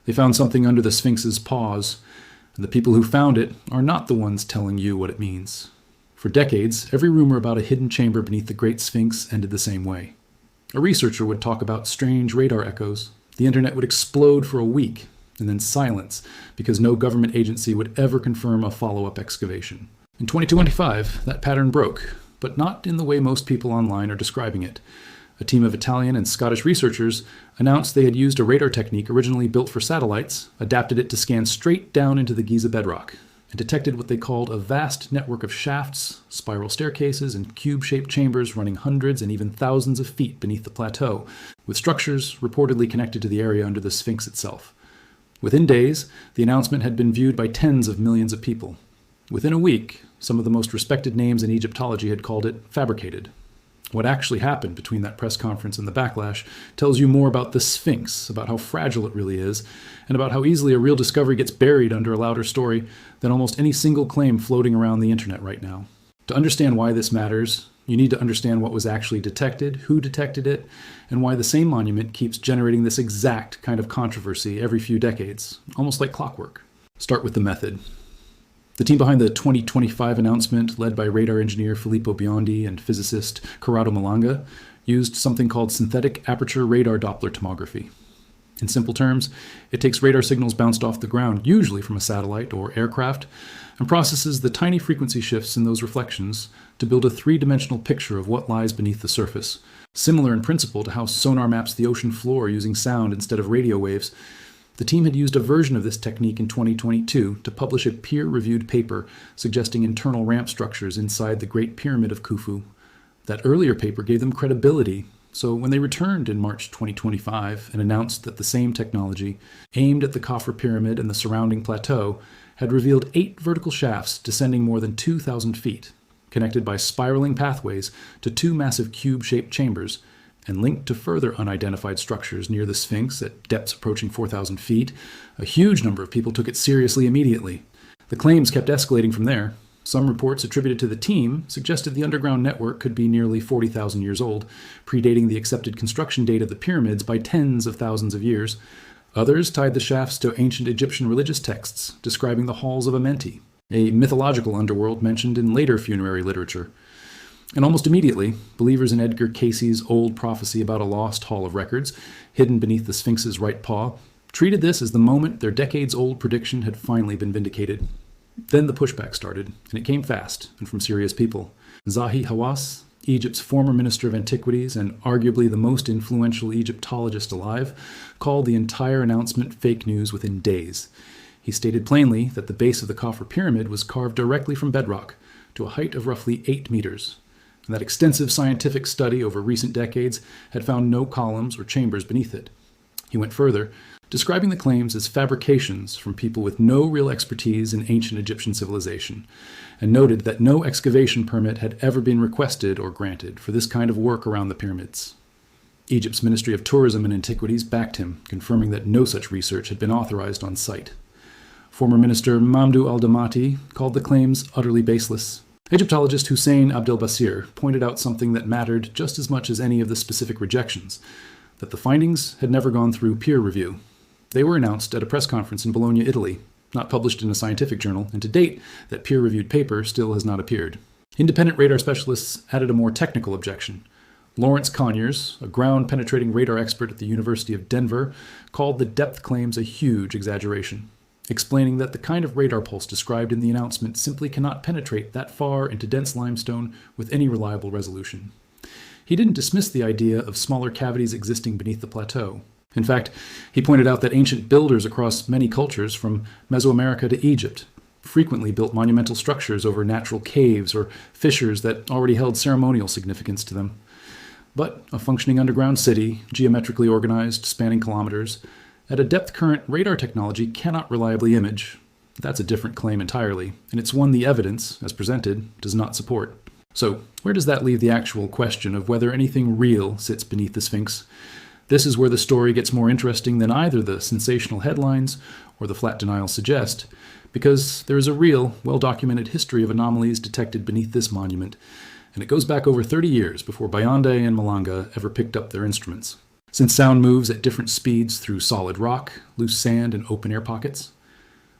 They found something under the Sphinx's paws, and the people who found it are not the ones telling you what it means. For decades, every rumor about a hidden chamber beneath the Great Sphinx ended the same way. A researcher would talk about strange radar echoes. The internet would explode for a week, and then silence, because no government agency would ever confirm a follow-up excavation. In 2025, that pattern broke, but not in the way most people online are describing it. A team of Italian and Scottish researchers announced they had used a radar technique originally built for satellites, adapted it to scan straight down into the Giza bedrock, and detected what they called a vast network of shafts, spiral staircases, and cube-shaped chambers running hundreds and even thousands of feet beneath the plateau, with structures reportedly connected to the area under the Sphinx itself. Within days, the announcement had been viewed by tens of millions of people. Within a week, some of the most respected names in Egyptology had called it fabricated. What actually happened between that press conference and the backlash tells you more about the Sphinx, about how fragile it really is, and about how easily a real discovery gets buried under a louder story than almost any single claim floating around the internet right now. To understand why this matters, you need to understand what was actually detected, who detected it, and why the same monument keeps generating this exact kind of controversy every few decades, almost like clockwork. Start with the method. The team behind the 2025 announcement, led by radar engineer Filippo Biondi and physicist Corrado Malanga, used something called synthetic aperture radar Doppler tomography. In simple terms, it takes radar signals bounced off the ground, usually from a satellite or aircraft, and processes the tiny frequency shifts in those reflections to build a three-dimensional picture of what lies beneath the surface. Similar in principle to how sonar maps the ocean floor using sound instead of radio waves, the team had used a version of this technique in 2022 to publish a peer-reviewed paper suggesting internal ramp structures inside the Great Pyramid of Khufu. That earlier paper gave them credibility, so when they returned in March 2025 and announced that the same technology, aimed at the Khafre Pyramid and the surrounding plateau, had revealed 8 vertical shafts descending more than 2,000 feet, connected by spiraling pathways to 2 massive cube-shaped chambers, and linked to further unidentified structures near the Sphinx at depths approaching 4,000 feet, a huge number of people took it seriously immediately. The claims kept escalating from there. Some reports attributed to the team suggested the underground network could be nearly 40,000 years old, predating the accepted construction date of the pyramids by tens of thousands of years. Others tied the shafts to ancient Egyptian religious texts describing the halls of Amenti, a mythological underworld mentioned in later funerary literature. And almost immediately, believers in Edgar Cayce's old prophecy about a lost hall of records, hidden beneath the Sphinx's right paw, treated this as the moment their decades-old prediction had finally been vindicated. Then the pushback started, and it came fast, and from serious people. Zahi Hawass, Egypt's former Minister of Antiquities and arguably the most influential Egyptologist alive, called the entire announcement fake news within days. He stated plainly that the base of the Khafre Pyramid was carved directly from bedrock, to a height of roughly 8 meters. And that extensive scientific study over recent decades had found no columns or chambers beneath it. He went further, describing the claims as fabrications from people with no real expertise in ancient Egyptian civilization, and noted that no excavation permit had ever been requested or granted for this kind of work around the pyramids. Egypt's Ministry of Tourism and Antiquities backed him, confirming that no such research had been authorized on site. Former Minister Mamdouh al-Damati called the claims utterly baseless. Egyptologist Hussein Abdelbasir pointed out something that mattered just as much as any of the specific rejections, that the findings had never gone through peer review. They were announced at a press conference in Bologna, Italy, not published in a scientific journal, and to date, that peer-reviewed paper still has not appeared. Independent radar specialists added a more technical objection. Lawrence Conyers, a ground-penetrating radar expert at the University of Denver, called the depth claims a huge exaggeration, explaining that the kind of radar pulse described in the announcement simply cannot penetrate that far into dense limestone with any reliable resolution. He didn't dismiss the idea of smaller cavities existing beneath the plateau. In fact, he pointed out that ancient builders across many cultures, from Mesoamerica to Egypt, frequently built monumental structures over natural caves or fissures that already held ceremonial significance to them. But a functioning underground city, geometrically organized, spanning kilometers, at a depth current radar technology cannot reliably image. That's a different claim entirely, and it's one the evidence, as presented, does not support. So, where does that leave the actual question of whether anything real sits beneath the Sphinx? This is where the story gets more interesting than either the sensational headlines or the flat denials suggest, because there is a real, well-documented history of anomalies detected beneath this monument, and it goes back over 30 years before Biondi and Malanga ever picked up their instruments. Since sound moves at different speeds through solid rock, loose sand, and open-air pockets,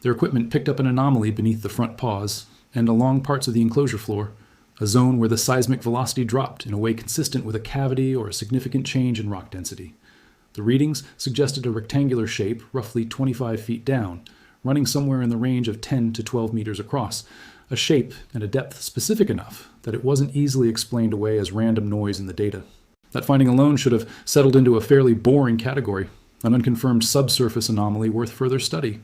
their equipment picked up an anomaly beneath the front paws and along parts of the enclosure floor, a zone where the seismic velocity dropped in a way consistent with a cavity or a significant change in rock density. The readings suggested a rectangular shape roughly 25 feet down, running somewhere in the range of 10 to 12 meters across, a shape and a depth specific enough that it wasn't easily explained away as random noise in the data. That finding alone should have settled into a fairly boring category, an unconfirmed subsurface anomaly worth further study.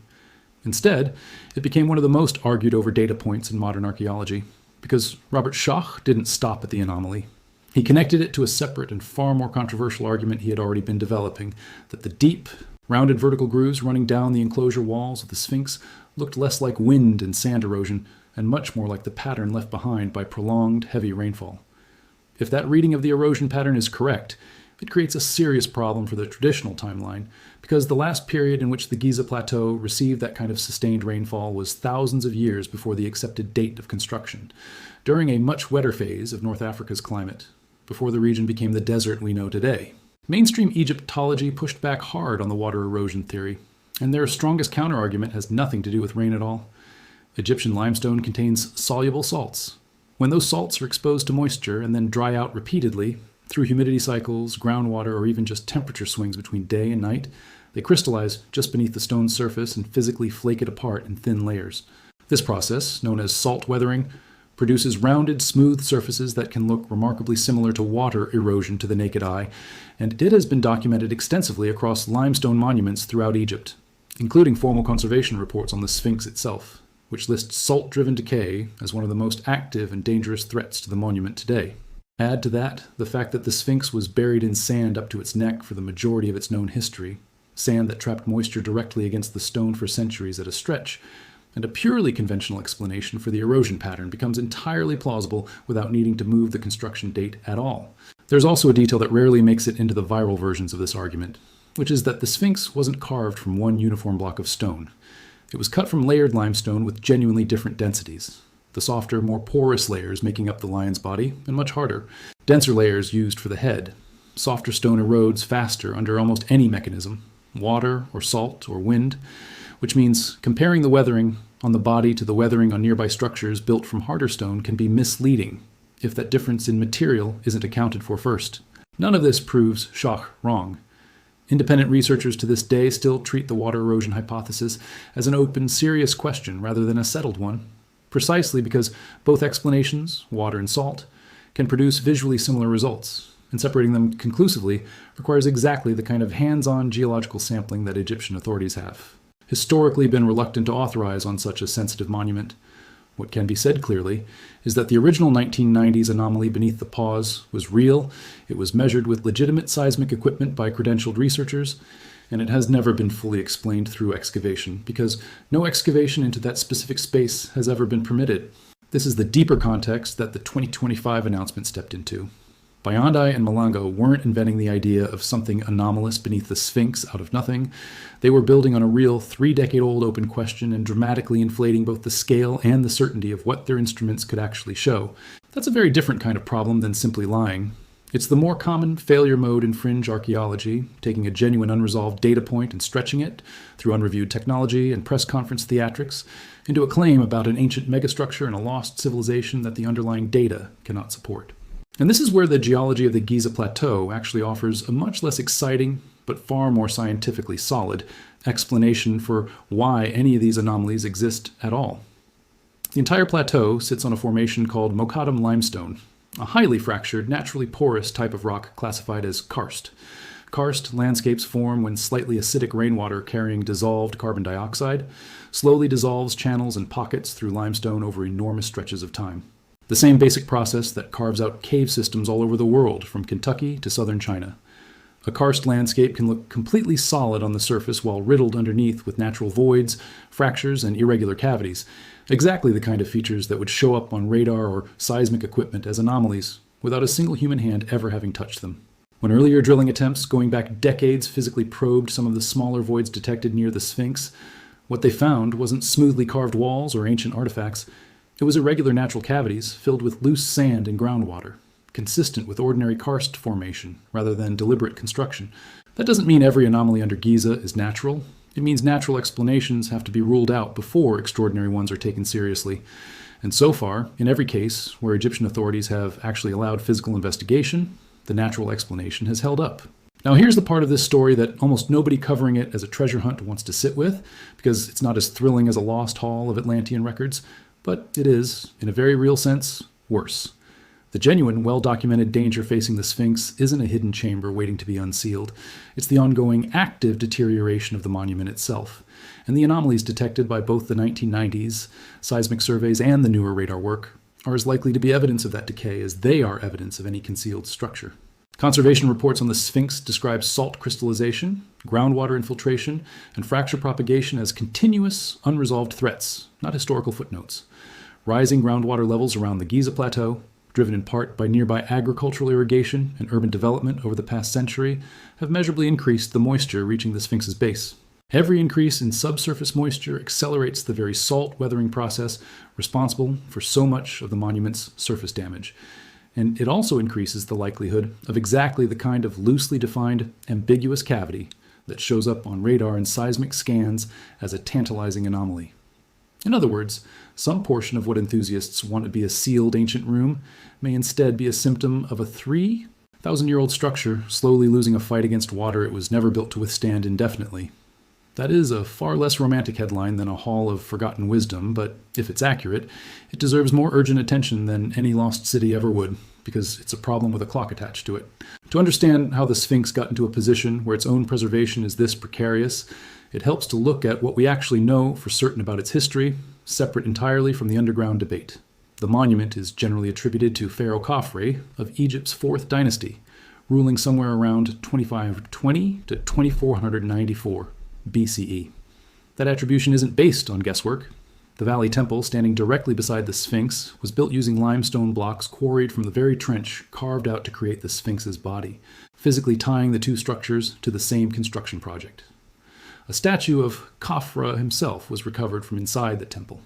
Instead, it became one of the most argued over data points in modern archaeology, because Robert Schoch didn't stop at the anomaly. He connected it to a separate and far more controversial argument he had already been developing, that the deep, rounded vertical grooves running down the enclosure walls of the Sphinx looked less like wind and sand erosion and much more like the pattern left behind by prolonged, heavy rainfall. If that reading of the erosion pattern is correct, it creates a serious problem for the traditional timeline, because the last period in which the Giza Plateau received that kind of sustained rainfall was thousands of years before the accepted date of construction, during a much wetter phase of North Africa's climate, before the region became the desert we know today. Mainstream Egyptology pushed back hard on the water erosion theory, and their strongest counterargument has nothing to do with rain at all. Egyptian limestone contains soluble salts. When those salts are exposed to moisture and then dry out repeatedly, through humidity cycles, groundwater, or even just temperature swings between day and night, they crystallize just beneath the stone's surface and physically flake it apart in thin layers. This process, known as salt weathering, produces rounded, smooth surfaces that can look remarkably similar to water erosion to the naked eye, and it has been documented extensively across limestone monuments throughout Egypt, including formal conservation reports on the Sphinx itself, which lists salt-driven decay as one of the most active and dangerous threats to the monument today. Add to that the fact that the Sphinx was buried in sand up to its neck for the majority of its known history, sand that trapped moisture directly against the stone for centuries at a stretch, and a purely conventional explanation for the erosion pattern becomes entirely plausible without needing to move the construction date at all. There's also a detail that rarely makes it into the viral versions of this argument, which is that the Sphinx wasn't carved from one uniform block of stone. It was cut from layered limestone with genuinely different densities. The softer, more porous layers making up the lion's body, and much harder. Denser layers used for the head. Softer stone erodes faster under almost any mechanism, water or salt or wind, which means comparing the weathering on the body to the weathering on nearby structures built from harder stone can be misleading if that difference in material isn't accounted for first. None of this proves Schoch wrong. Independent researchers to this day still treat the water erosion hypothesis as an open, serious question rather than a settled one, precisely because both explanations, water and salt, can produce visually similar results, and separating them conclusively requires exactly the kind of hands-on geological sampling that Egyptian authorities have historically been reluctant to authorize on such a sensitive monument. What can be said clearly is that the original 1990s anomaly beneath the paws was real, it was measured with legitimate seismic equipment by credentialed researchers, and it has never been fully explained through excavation, because no excavation into that specific space has ever been permitted. This is the deeper context that the 2025 announcement stepped into. Biondi and Malango weren't inventing the idea of something anomalous beneath the Sphinx out of nothing. They were building on a real 3-decade-old open question and dramatically inflating both the scale and the certainty of what their instruments could actually show. That's a very different kind of problem than simply lying. It's the more common failure mode in fringe archaeology, taking a genuine unresolved data point and stretching it, through unreviewed technology and press conference theatrics, into a claim about an ancient megastructure and a lost civilization that the underlying data cannot support. And this is where the geology of the Giza Plateau actually offers a much less exciting, but far more scientifically solid, explanation for why any of these anomalies exist at all. The entire plateau sits on a formation called Mokattam limestone, a highly fractured, naturally porous type of rock classified as karst. Karst landscapes form when slightly acidic rainwater carrying dissolved carbon dioxide slowly dissolves channels and pockets through limestone over enormous stretches of time. The same basic process that carves out cave systems all over the world, from Kentucky to southern China. A karst landscape can look completely solid on the surface while riddled underneath with natural voids, fractures, and irregular cavities. Exactly the kind of features that would show up on radar or seismic equipment as anomalies, without a single human hand ever having touched them. When earlier drilling attempts going back decades physically probed some of the smaller voids detected near the Sphinx, what they found wasn't smoothly carved walls or ancient artifacts. It was irregular natural cavities filled with loose sand and groundwater. consistent with ordinary karst formation rather than deliberate construction. That doesn't mean every anomaly under Giza is natural. It means natural explanations have to be ruled out before extraordinary ones are taken seriously. And so far, in every case where Egyptian authorities have actually allowed physical investigation, the natural explanation has held up. Now here's the part of this story that almost nobody covering it as a treasure hunt wants to sit with, because it's not as thrilling as a lost haul of Atlantean records, but it is, in a very real sense, worse. The genuine, well-documented danger facing the Sphinx isn't a hidden chamber waiting to be unsealed. It's the ongoing, active deterioration of the monument itself. And the anomalies detected by both the 1990s seismic surveys and the newer radar work are as likely to be evidence of that decay as they are evidence of any concealed structure. Conservation reports on the Sphinx describe salt crystallization, groundwater infiltration, and fracture propagation as continuous, unresolved threats, not historical footnotes. Rising groundwater levels around the Giza Plateau, driven in part by nearby agricultural irrigation and urban development over the past century, have measurably increased the moisture reaching the Sphinx's base. Every increase in subsurface moisture accelerates the very salt weathering process responsible for so much of the monument's surface damage. And it also increases the likelihood of exactly the kind of loosely defined, ambiguous cavity that shows up on radar and seismic scans as a tantalizing anomaly. In other words, some portion of what enthusiasts want to be a sealed ancient room may instead be a symptom of a 3,000-year-old structure slowly losing a fight against water it was never built to withstand indefinitely. That is a far less romantic headline than a hall of forgotten wisdom, but if it's accurate, it deserves more urgent attention than any lost city ever would, because it's a problem with a clock attached to it. To understand how the Sphinx got into a position where its own preservation is this precarious, it helps to look at what we actually know for certain about its history, separate entirely from the underground debate. The monument is generally attributed to Pharaoh Khafre of Egypt's 4th dynasty, ruling somewhere around 2520 to 2494 BCE. That attribution isn't based on guesswork. The Valley Temple, standing directly beside the Sphinx, was built using limestone blocks quarried from the very trench carved out to create the Sphinx's body, physically tying the two structures to the same construction project. A statue of Khafre himself was recovered from inside the temple.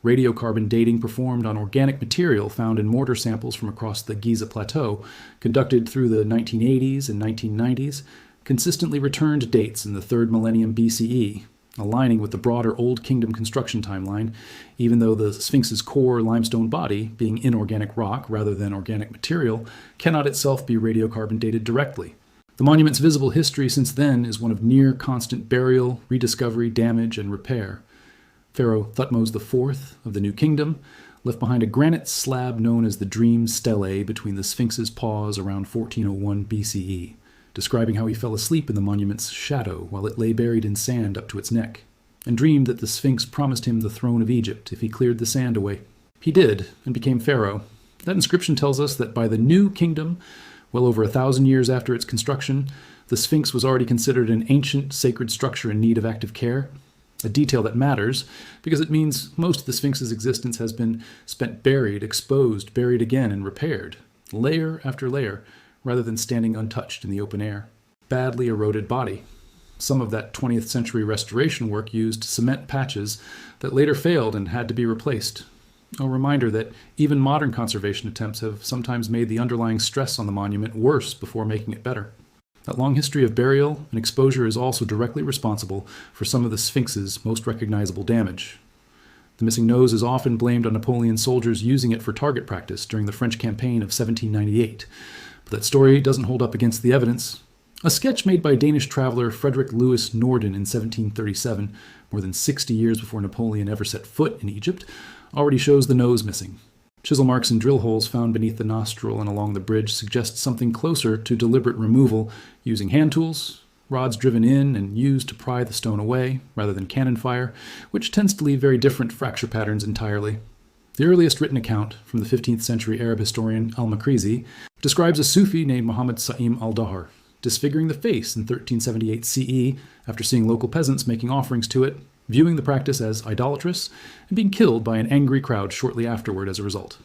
Radiocarbon dating performed on organic material found in mortar samples from across the Giza Plateau, conducted through the 1980s and 1990s, consistently returned dates in the 3rd millennium BCE, aligning with the broader Old Kingdom construction timeline, even though the Sphinx's core limestone body, being inorganic rock rather than organic material, cannot itself be radiocarbon dated directly. The monument's visible history since then is one of near constant burial, rediscovery, damage, and repair. Pharaoh Thutmose IV of the New Kingdom left behind a granite slab known as the Dream Stele between the Sphinx's paws around 1401 BCE. Describing how he fell asleep in the monument's shadow while it lay buried in sand up to its neck, and dreamed that the Sphinx promised him the throne of Egypt if he cleared the sand away. He did, and became pharaoh. That inscription tells us that by the New Kingdom, well over 1,000 years after its construction, the Sphinx was already considered an ancient sacred structure in need of active care. A detail that matters, because it means most of the Sphinx's existence has been spent buried, exposed, buried again, and repaired, layer after layer, rather than standing untouched in the open air. Badly eroded body. Some of that 20th century restoration work used cement patches that later failed and had to be replaced. A reminder that even modern conservation attempts have sometimes made the underlying stress on the monument worse before making it better. That long history of burial and exposure is also directly responsible for some of the Sphinx's most recognizable damage. The missing nose is often blamed on Napoleon's soldiers using it for target practice during the French campaign of 1798. But that story doesn't hold up against the evidence. A sketch made by Danish traveler Frederick Louis Norden in 1737, more than 60 years before Napoleon ever set foot in Egypt, already shows the nose missing. Chisel marks and drill holes found beneath the nostril and along the bridge suggest something closer to deliberate removal using hand tools, rods driven in and used to pry the stone away, rather than cannon fire, which tends to leave very different fracture patterns entirely. The earliest written account, from the 15th century Arab historian al-Makrizi, describes a Sufi named Muhammad Sa'im al-Dahar, disfiguring the face in 1378 CE after seeing local peasants making offerings to it, viewing the practice as idolatrous, and being killed by an angry crowd shortly afterward as a result.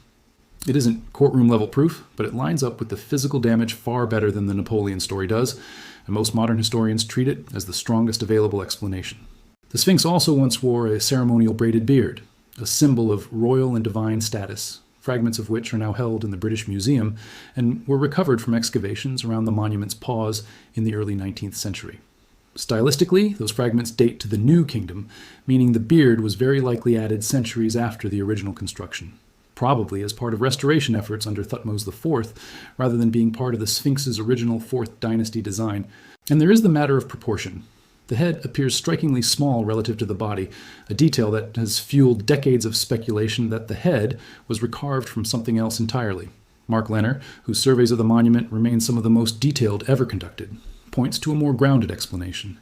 It isn't courtroom-level proof, but it lines up with the physical damage far better than the Napoleon story does, and most modern historians treat it as the strongest available explanation. The Sphinx also once wore a ceremonial braided beard, a symbol of royal and divine status, fragments of which are now held in the British Museum and were recovered from excavations around the monument's paws in the early 19th century. Stylistically, those fragments date to the New Kingdom, meaning the beard was very likely added centuries after the original construction, probably as part of restoration efforts under Thutmose IV, rather than being part of the Sphinx's original 4th dynasty design. And there is the matter of proportion. The head appears strikingly small relative to the body, a detail that has fueled decades of speculation that the head was recarved from something else entirely. Mark Lenner, whose surveys of the monument remain some of the most detailed ever conducted, points to a more grounded explanation,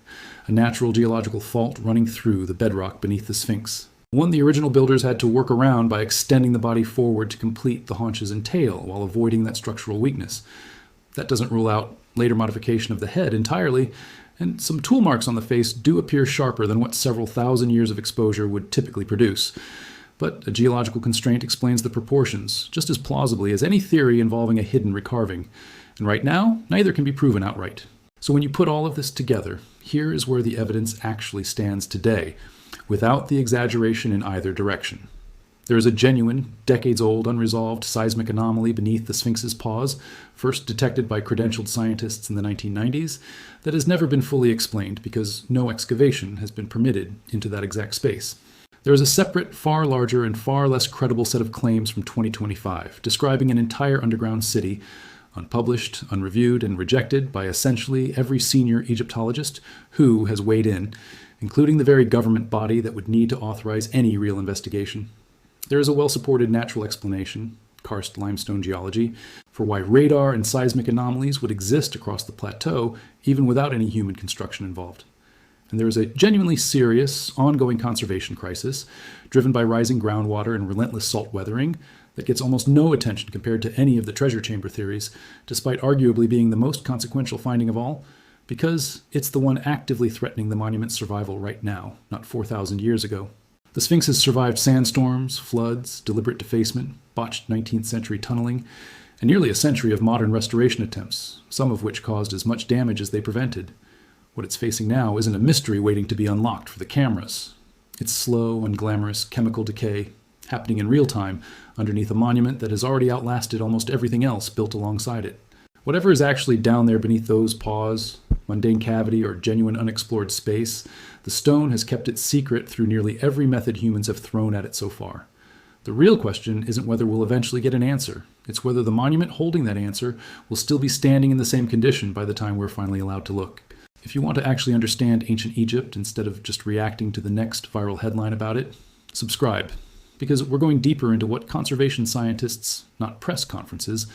a natural geological fault running through the bedrock beneath the Sphinx. One the original builders had to work around by extending the body forward to complete the haunches and tail while avoiding that structural weakness. That doesn't rule out later modification of the head entirely, and some tool marks on the face do appear sharper than what several thousand years of exposure would typically produce. But a geological constraint explains the proportions just as plausibly as any theory involving a hidden recarving. And right now, neither can be proven outright. So when you put all of this together, here is where the evidence actually stands today, without the exaggeration in either direction. There is a genuine, decades-old, unresolved seismic anomaly beneath the Sphinx's paws, first detected by credentialed scientists in the 1990s, that has never been fully explained because no excavation has been permitted into that exact space. There is a separate, far larger, and far less credible set of claims from 2025, describing an entire underground city, unpublished, unreviewed, and rejected by essentially every senior Egyptologist who has weighed in, including the very government body that would need to authorize any real investigation. There is a well-supported natural explanation, Karst limestone geology, for why radar and seismic anomalies would exist across the plateau even without any human construction involved. And there is a genuinely serious, ongoing conservation crisis, driven by rising groundwater and relentless salt weathering, that gets almost no attention compared to any of the treasure chamber theories, despite arguably being the most consequential finding of all, because it's the one actively threatening the monument's survival right now, not 4,000 years ago. The Sphinx has survived sandstorms, floods, deliberate defacement, botched 19th century tunneling, and nearly a century of modern restoration attempts, some of which caused as much damage as they prevented. What it's facing now isn't a mystery waiting to be unlocked for the cameras. It's slow, unglamorous chemical decay, happening in real time underneath a monument that has already outlasted almost everything else built alongside it. Whatever is actually down there beneath those paws, mundane cavity or genuine unexplored space, the stone has kept it secret through nearly every method humans have thrown at it so far. The real question isn't whether we'll eventually get an answer. It's whether the monument holding that answer will still be standing in the same condition by the time we're finally allowed to look. If you want to actually understand ancient Egypt instead of just reacting to the next viral headline about it, subscribe, because we're going deeper into what conservation scientists, not press conferences,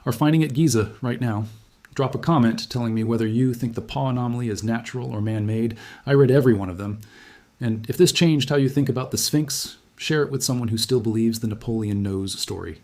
are finding at Giza right now. Drop a comment telling me whether you think the paw anomaly is natural or man-made. I read every one of them. And if this changed how you think about the Sphinx, share it with someone who still believes the Napoleon nose story.